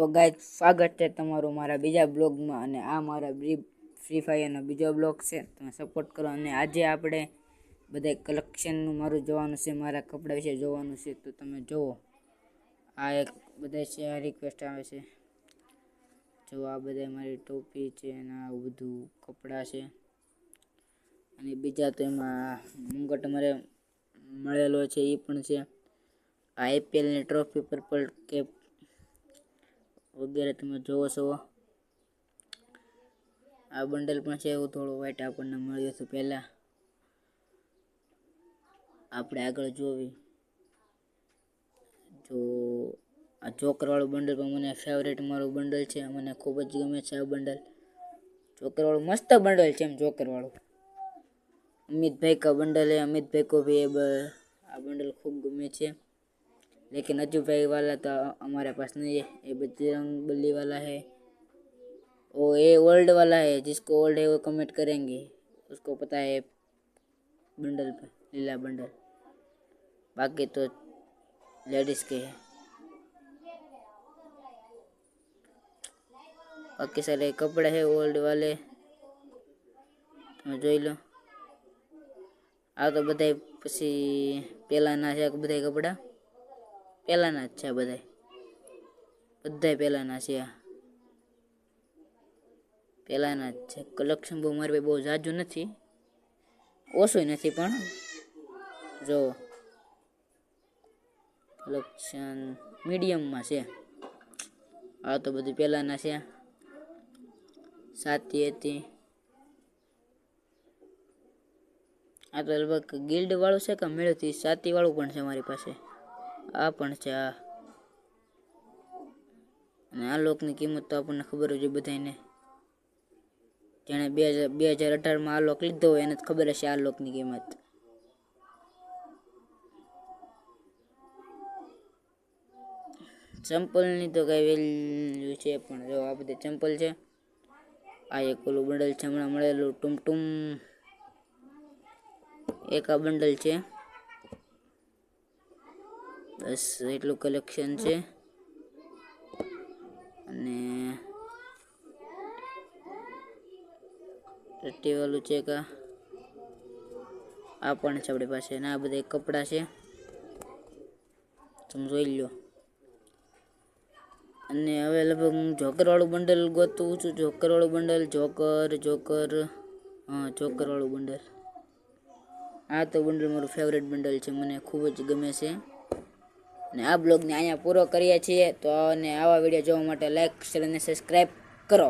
તો ગાઈસ સ્વાગત છે તમારું મારા બીજા બ્લોગમાં અને આ મારા ફ્રી ફાયરનો બીજો બ્લોગ છે. તમે સપોર્ટ કરો. અને આજે આપણે બધા કલેક્શનનું મારું જોવાનું છે, મારા કપડા વિશે જોવાનું છે. તો તમે જુઓ, આ એક બધા છે, આ રિક્વેસ્ટ આવે છે. જો આ બધા મારી ટોપી છે અને આ બધું કપડાં છે. અને બીજા તો એમાં મુંગટ મારે મળેલો છે એ પણ છે. આ આઈપીએલની ટ્રોફી પર્પલ કેપ વગેરે તમે જોવો છો. આ બંડલ પણ છે, એવું થોડું વ્હાઈટ આપણને મળ્યું હતું પહેલા. આપણે આગળ જોવી, જો આ જોકર વાળું બંડલ પણ મને ફેવરેટ મારું બંડલ છે, મને ખૂબ જ ગમે છે આ બંડલ. જોકર वालों मस्त बंडल है, जोकर वालों अमित भाई का बंडल है. अमित भाई को भी आ बंडल खूब गमे छे. लेकिन अजू भाई वाला तो हमारे पास नहीं है. ये बजरंग बली वाला है. वो ये ओल्ड वाला है, जिसको ओल्ड है वो कमेंट करेंगे, उसको पता है बंडल पे लीला बंडल. बाकी तो लेडीज के है. बाकी सारे कपड़े है ओल्ड वाले, જોઈ લો. આ તો બધા પછી પેલાના છે, બધા કપડા પેલાના જ છે. બધા પેલાના છે, પેલાના જ છે. કલેક્શન બહુ મારી પાસે બહુ જાજુ નથી, ઓછું નથી, પણ જો કલેક્શન મીડિયમમાં છે. આ તો બધું પેલાના છે. સાતી હતી. આ તો લગભગ ગિલ્ડ વાળું છે કે મેળવતી સાતી વાળું પણ છે મારી પાસે. આ પણ છે. આ અને આ લોકની કિંમત તો આપણને ખબર જ હોય બધાને. જેણે 2018માં આ લોક લીધો હોય એને ખબર હશે આ લોકની કિંમત. ચંપલની તો કઈ વેલ્યુ છે, પણ જો આ બધી ચંપલ છે. આ એક ઓલું બંડલ છે હમણાં મળેલું ટુમટુમ, એક આ બંડલ છે. બસ એટલું કલેક્શન છે. અને રટ્ટી વાળું છે કે આ પણ છે આપણી પાસે. અને આ બધા કપડા છે, તમે જોઈ લો. અને હવે લગભગ હું જોકર વાળું બંડલ ગોતું છું. જોકર વાળું બંડલ, જોકર હા, જોકર વાળું બંડલ. આ તો બંડલ મારું ફેવરેટ બંડલ છે, મને ખૂબ જ ગમે છે. અને આ બ્લોગને અહીંયા પૂરો કરીએ છીએ. તો અને આવા વિડીયો જોવા માટે લાઈક, શેર અને સબસ્ક્રાઈબ કરો.